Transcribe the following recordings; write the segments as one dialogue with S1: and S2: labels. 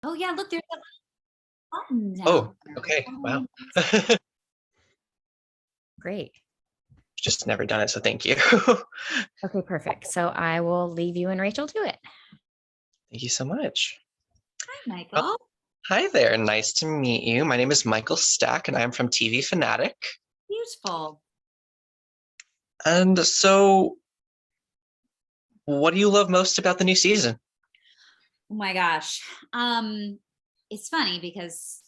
S1: Oh yeah, look, there's a button
S2: Oh,
S1: down there.
S2: okay. Wow.
S1: Great.
S2: Just never done it, so thank you.
S1: Okay, perfect. So I will leave you and Rachel to it.
S2: Thank you so much.
S1: Hi,
S2: Oh,
S1: Michael.
S2: hi there. Nice to meet you. My name is Michael Stack, and I'm from TV Fanatic.
S1: Beautiful.
S2: And so, what do you love most about the new season?
S1: Oh my gosh. It's funny because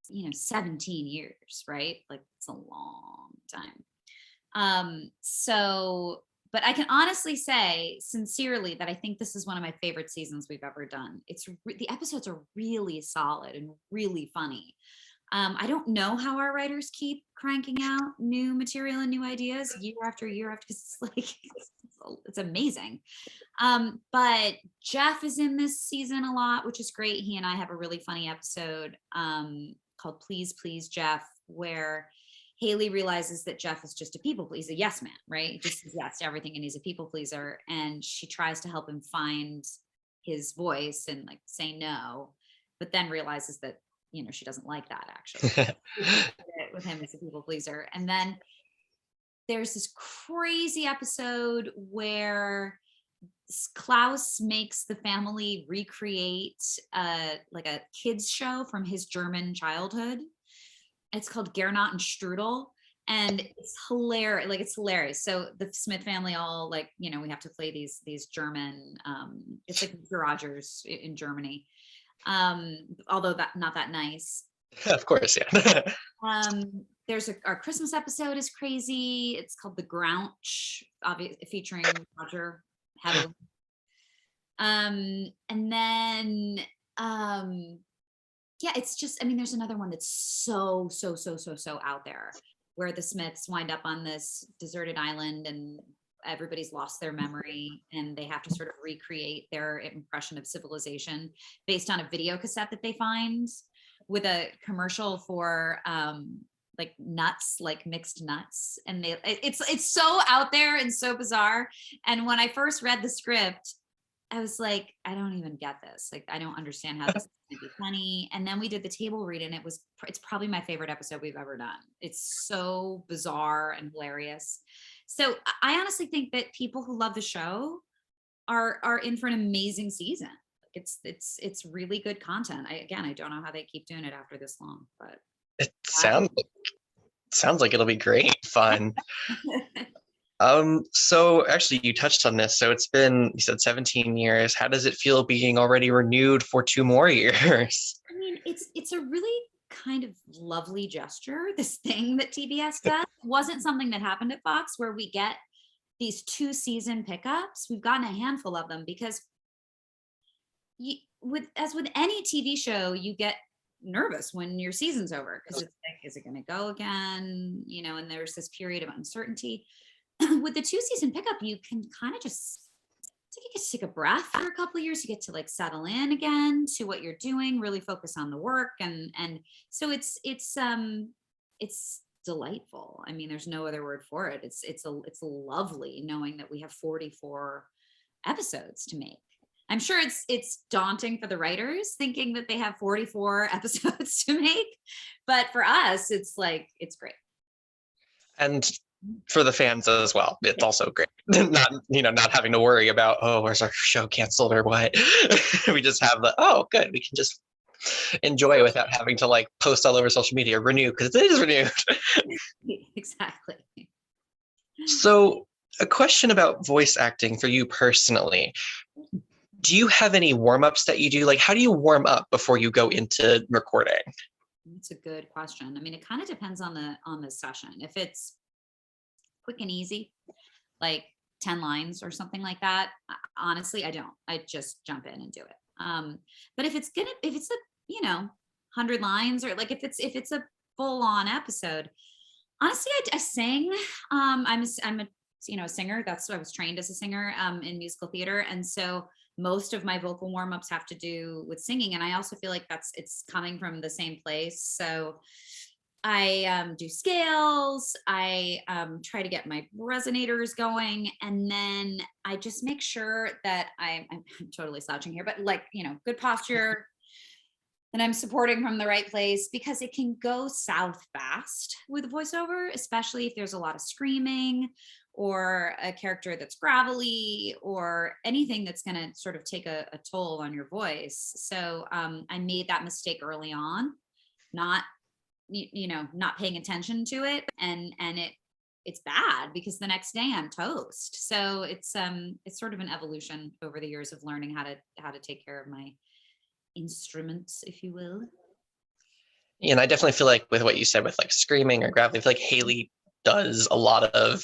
S1: 17 years, right? Like it's a long time. So but I can honestly say sincerely that I think this is one of my favorite seasons we've ever done. The episodes are really solid and really funny. I don't know how our writers keep cranking out new material and new ideas year after year after, 'cause it's like it's amazing. But Jeff is in this season a lot, which is great. He and I have a really funny episode called Please, Please, Jeff, where Haley realizes that Jeff is just a people pleaser. He's a yes man, right? He just says yes to everything and he's a people pleaser. And she tries to help him find his voice and like say no, but then realizes that, she doesn't like that actually. With him as a people pleaser. And then there's this crazy episode where Klaus makes the family recreate like a kids show from his German childhood. It's called Gernot and Strudel, and it's hilarious. Like it's hilarious. So the Smith family all like we have to play these German. It's like Mr. Rogers in Germany, although that not that nice.
S2: Of course, yeah.
S1: Our Christmas episode is crazy. It's called The Grouch, featuring Roger heavily. And then yeah, it's just, there's another one that's so out there where the Smiths wind up on this deserted island and everybody's lost their memory and they have to sort of recreate their impression of civilization based on a video cassette that they find with a commercial for like nuts, like mixed nuts. And it's so out there and so bizarre. And when I first read the script, I was like, I don't even get this. Like, I don't understand how this is going to be funny. And then we did the table read, and it's probably my favorite episode we've ever done. It's so bizarre and hilarious. So I honestly think that people who love the show are in for an amazing season. Like it's really good content. I don't know how they keep doing it after this long, but
S2: It sounds like it'll be great fun. So actually you touched on this. So it's been, you said 17 years. How does it feel being already renewed for 2 more years?
S1: It's a really kind of lovely gesture. This thing that TBS does wasn't something that happened at Fox where we get these 2-season pickups. We've gotten a handful of them because as with any TV show, you get nervous when your season's over because it's like, is it going to go again? And there's this period of uncertainty. With the 2-season pickup, you can kind of just you get to take a breath for a couple of years. You get to like settle in again to what you're doing, really focus on the work, and so it's delightful. There's no other word for it. It's lovely knowing that we have 44 episodes to make. I'm sure it's daunting for the writers thinking that they have 44 episodes to make, but for us, it's great.
S2: And for the fans as well, it's also great. Not having to worry about, oh, where's our show canceled or what. We just have good, we can just enjoy without having to like post all over social media, renew, because it is renewed.
S1: Exactly.
S2: So a question about voice acting for you personally. Do you have any warm-ups that you do? Like, how do you warm up before you go into recording?
S1: That's a good question. It kind of depends on the session. If it's quick and easy, like 10 lines or something like that, honestly, I just jump in and do it. But if it's a 100 lines, or like if it's a full-on episode, honestly, I sing. I'm a singer. That's what I was trained as a singer in musical theater, and so most of my vocal warm-ups have to do with singing, and I also feel like it's coming from the same place. So I do scales. I try to get my resonators going, and then I just make sure that I'm totally slouching here, but like good posture, and I'm supporting from the right place, because it can go south fast with voiceover, especially if there's a lot of screaming or a character that's gravelly or anything that's going to sort of take a toll on your voice. So I made that mistake early on, not not paying attention to it, and it's bad because the next day I'm toast. So it's sort of an evolution over the years of learning how to take care of my instruments, if you will.
S2: And I definitely feel like with what you said with like screaming or gravelly, I feel like Haley does a lot of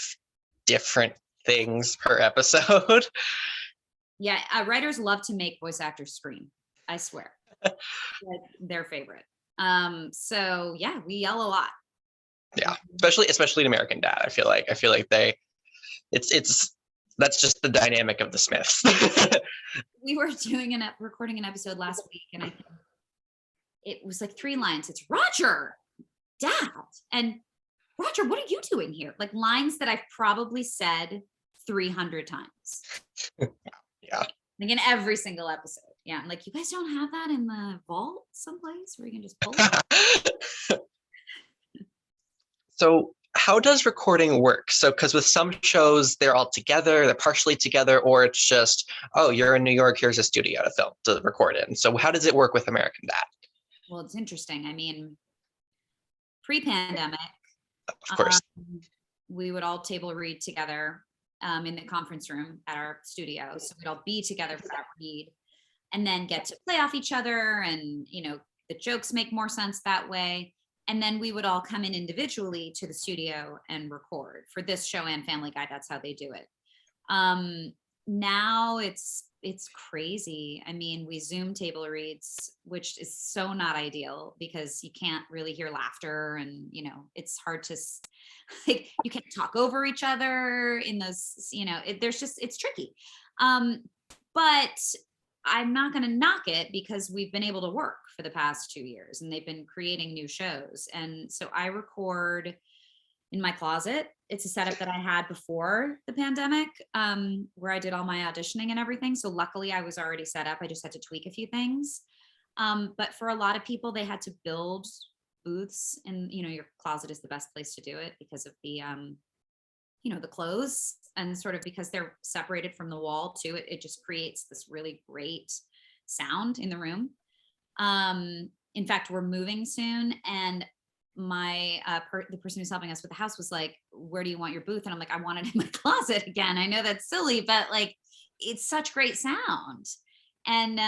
S2: different things per episode.
S1: Yeah, writers love to make voice actors scream. I swear, like their favorite. So yeah, we yell a lot.
S2: Yeah, especially in American Dad. I feel like it's that's just the dynamic of the Smiths.
S1: We were recording an episode last week, and I think it was like 3 lines. It's Roger, Dad, and Roger, what are you doing here? Like lines that I've probably said 300 times.
S2: Yeah.
S1: Like in every single episode. Yeah. I'm like, you guys don't have that in the vault someplace where you can just pull it?
S2: So how does recording work? So, because with some shows, they're all together, they're partially together, or it's just, oh, you're in New York, here's a studio to record in. So how does it work with American Dad?
S1: Well, it's interesting. I mean, pre-pandemic,
S2: Of course.
S1: we would all table read together in the conference room at our studio. So we'd all be together for that read and then get to play off each other. And, the jokes make more sense that way. And then we would all come in individually to the studio and record for this show and Family Guy. That's how they do it. Now it's crazy. I mean, we Zoom table reads, which is so not ideal because you can't really hear laughter, and it's hard to like, you can't talk over each other in those, it's tricky. But I'm not going to knock it because we've been able to work for the past 2 years and they've been creating new shows. And so I record in my closet. It's a setup that I had before the pandemic, where I did all my auditioning and everything. So luckily I was already set up. I just had to tweak a few things. But for a lot of people, they had to build booths, and your closet is the best place to do it because of the the clothes, and sort of because they're separated from the wall too. It just creates this really great sound in the room. In fact, we're moving soon, and my the person who's helping us with the house was like, where do you want your booth? And I'm like, I want it in my closet again. I know that's silly, but like, it's such great sound. And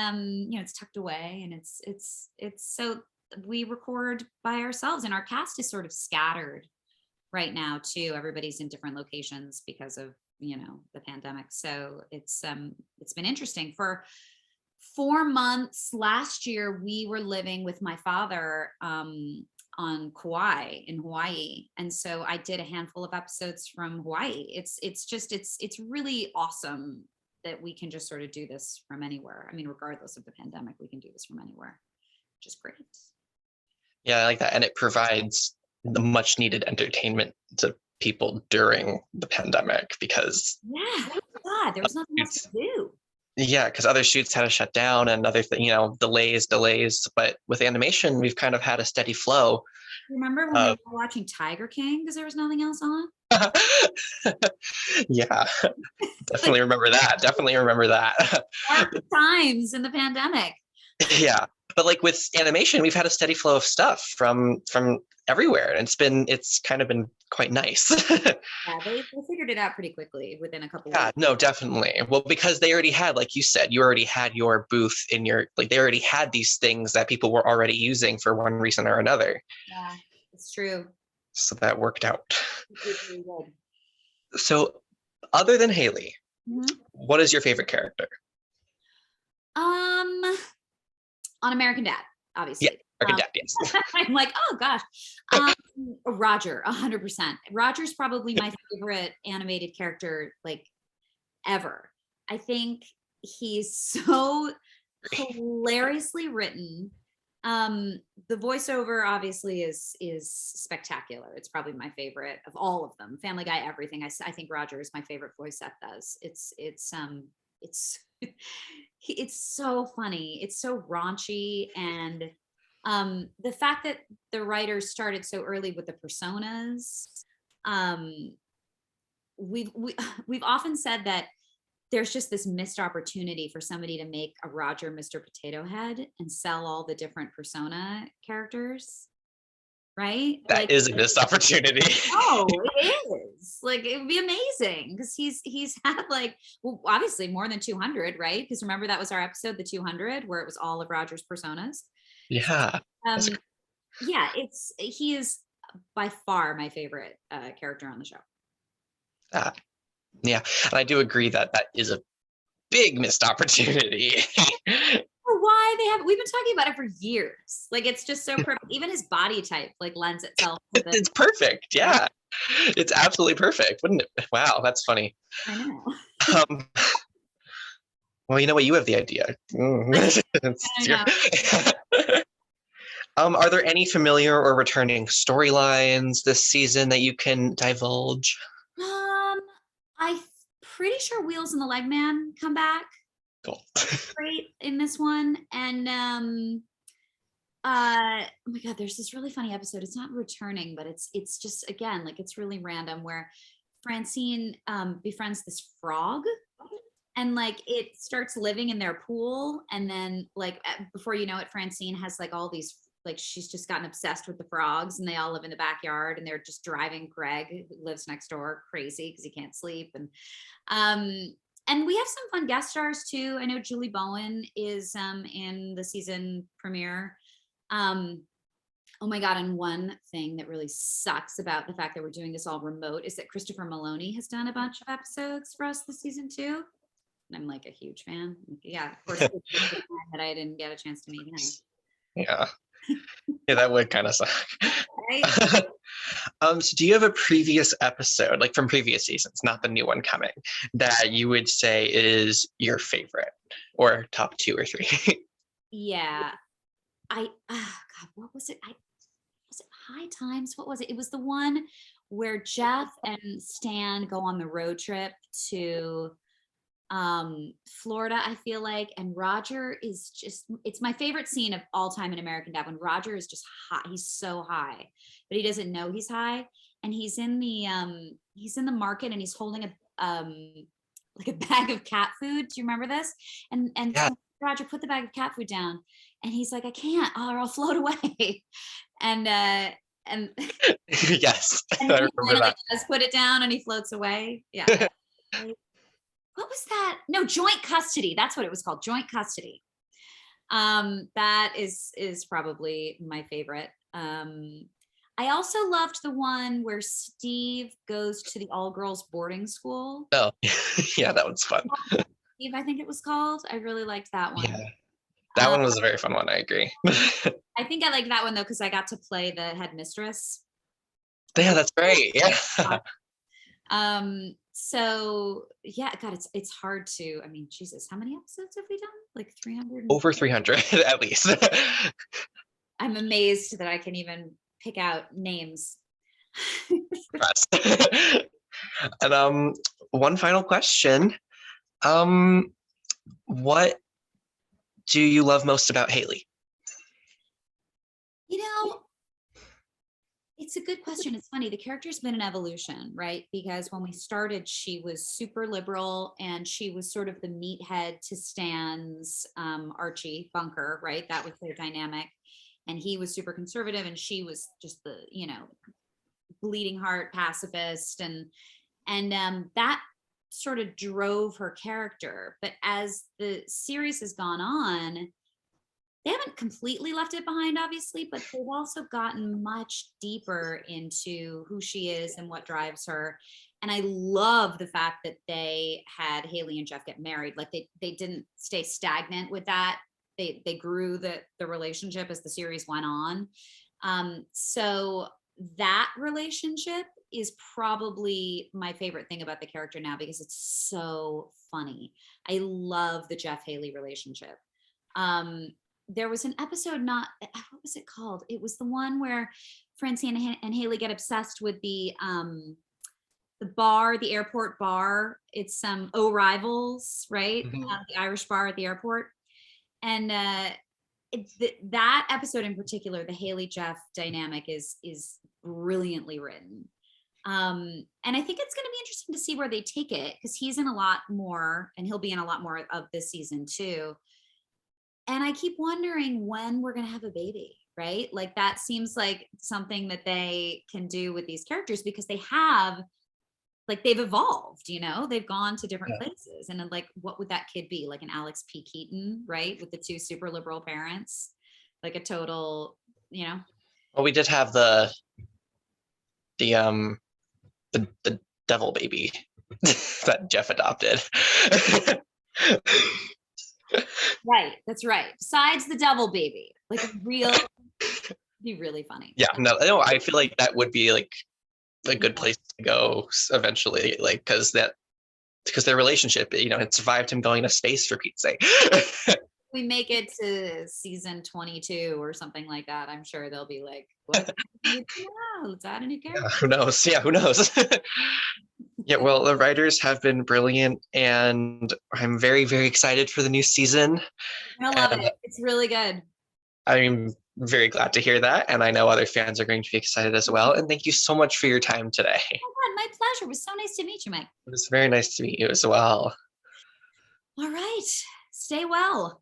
S1: it's tucked away, and it's so we record by ourselves, and our cast is sort of scattered right now too. Everybody's in different locations because of the pandemic. So it's been interesting. For 4 months last year, we were living with my father on Kauai in Hawaii. And so I did a handful of episodes from Hawaii. It's really awesome that we can just sort of do this from anywhere. I mean, regardless of the pandemic, we can do this from anywhere, which is great.
S2: Yeah, I like that. And it provides the much needed entertainment to people during the pandemic because
S1: God, there was nothing else to do.
S2: Yeah, because other shoots had to shut down and other delays. But with animation, we've kind of had a steady flow.
S1: Remember when we were watching Tiger King because there was nothing else on?
S2: Yeah, definitely remember that.
S1: Dark times in the pandemic.
S2: Yeah, but like with animation, we've had a steady flow of stuff from everywhere, and it's kind of been quite nice.
S1: Yeah, they figured it out pretty quickly within a couple
S2: Yeah,
S1: weeks.
S2: no, definitely. Well, because they already had, like you said, you already had your booth in they already had these things that people were already using for one reason or another.
S1: Yeah, it's true.
S2: So that worked out.
S1: It's really good.
S2: So other than Haley, what is your favorite character?
S1: On American Dad, obviously.
S2: Yeah, American Dad, yes.
S1: I'm like, oh gosh. Roger, 100%. Roger's probably my favorite animated character, like, ever. I think he's so hilariously written. The voiceover obviously is spectacular. It's probably my favorite of all of them. Family Guy, everything. I think Roger is my favorite voice Seth does. It's it's so funny. It's so raunchy, and The fact that the writers started so early with the personas, um, we've often said that there's just this missed opportunity for somebody to make a Roger Mr. Potato Head and sell all the different persona characters, right?
S2: That is a missed opportunity.
S1: Oh, it is. Like it would be amazing because he's had like, well, obviously more than 200, right? Because remember that was our episode, the 200, where it was all of Roger's personas.
S2: Yeah. That's
S1: Um, yeah, he is by far my favorite character on the show.
S2: Yeah, and I do agree that that is a big missed opportunity.
S1: Why we've been talking about it for years. Like it's just so perfect. Even his body type like lends itself to this.
S2: It's perfect. Yeah, it's absolutely perfect, wouldn't it? Wow, that's funny.
S1: I know.
S2: Um, well, you know what? You have the idea.
S1: I know.
S2: Are there any familiar or returning storylines this season that you can divulge?
S1: I'm pretty sure Wheels and the Leg Man come back
S2: Cool.
S1: great in this one. And oh my god, there's this really funny episode. It's not returning, but it's just again like it's really random where Francine befriends this frog and like it starts living in their pool and then like before you know it Francine has like all these like she's just gotten obsessed with the frogs and they all live in the backyard and they're just driving Greg who lives next door crazy because he can't sleep and we have some fun guest stars too. I know Julie Bowen is in the season premiere. Oh my god, and one thing that really sucks about the fact that we're doing this all remote is that Christopher Maloney has done a bunch of episodes for us this season too. And I'm like a huge fan. Yeah, of course, that I didn't get a chance to meet him.
S2: Yeah. Yeah, that would kind of suck.
S1: Right?
S2: So do you have a previous episode, like from previous seasons, not the new one coming, that you would say is your favorite or top 2 or 3?
S1: Yeah. God, what was it? Was it High Times? What was it? It was the one where Jeff and Stan go on the road trip to Florida, I feel like, and Roger is just it's my favorite scene of all time in American Dad when Roger is just high. He's so high, but he doesn't know he's high. And he's in the market and he's holding a like a bag of cat food. Do you remember this? And
S2: Yeah.
S1: Roger, put the bag of cat food down. And he's like, I can't, or I'll float away. and
S2: Yes,
S1: and
S2: I
S1: he
S2: remember
S1: finally
S2: that.
S1: does put it down and he floats away. Yeah. What was that? No, joint custody. That's what it was called. Joint custody. That is probably my favorite. I also loved the one where Steve goes to the all girls boarding school.
S2: Oh, yeah, that one's fun.
S1: Steve, I think it was called. I really liked that one.
S2: Yeah, that one was a very fun one. I agree.
S1: I think I like that one though because I got to play the headmistress.
S2: Yeah, that's great. Yeah.
S1: So yeah, God, it's hard to. I mean, Jesus, how many episodes have we done? Like 300.
S2: Over 300 at least.
S1: I'm amazed that I can even pick out names.
S2: And one final question. What do you love most about Haley?
S1: You know, it's a good question. It's funny. The character's been an evolution, right? Because when we started, she was super liberal and she was sort of the meathead to Stan's Archie Bunker, right? That was their dynamic. And he was super conservative and she was just the, bleeding heart pacifist. And that sort of drove her character. But as the series has gone on, they haven't completely left it behind, obviously, but they've also gotten much deeper into who she is and what drives her. And I love the fact that they had Haley and Jeff get married. Like they didn't stay stagnant with that. They grew the relationship as the series went on. So that relationship is probably my favorite thing about the character now because it's so funny. I love the Jeff Haley relationship. There was an episode, what was it called? It was the one where Francine and Haley get obsessed with the bar, the airport bar. It's O'Rivals, right?
S2: Mhm.
S1: The Irish bar at the airport. And that episode in particular, the Haley Jeff dynamic is brilliantly written. And I think it's going to be interesting to see where they take it, because he's in a lot more, and he'll be in a lot more of this season too. And I keep wondering when we're going to have a baby, right? Like that seems like something that they can do with these characters, because they have, like, they've evolved, they've gone to different places. And then, like, what would that kid be? Like an Alex P. Keaton, right? With the two super liberal parents, like a total,
S2: Well, we did have the devil baby that Jeff adopted.
S1: Right. That's right. Besides the devil baby, like be really funny.
S2: Yeah, no, I feel like that would be like a good place to go eventually, like, because their relationship, it survived him going to space, for Pete's sake.
S1: We make it to season 22 or something like that, I'm sure they'll be like, what? Let's add a new character.
S2: Who knows? Yeah, who knows? Yeah, well, the writers have been brilliant, and I'm very, very excited for the new season.
S1: I love it. It's really good.
S2: I'm very glad to hear that, and I know other fans are going to be excited as well. And thank you so much for your time today.
S1: Oh God, my pleasure. It was so nice to meet you, Mike.
S2: It was very nice to meet you as well.
S1: All right. Stay well.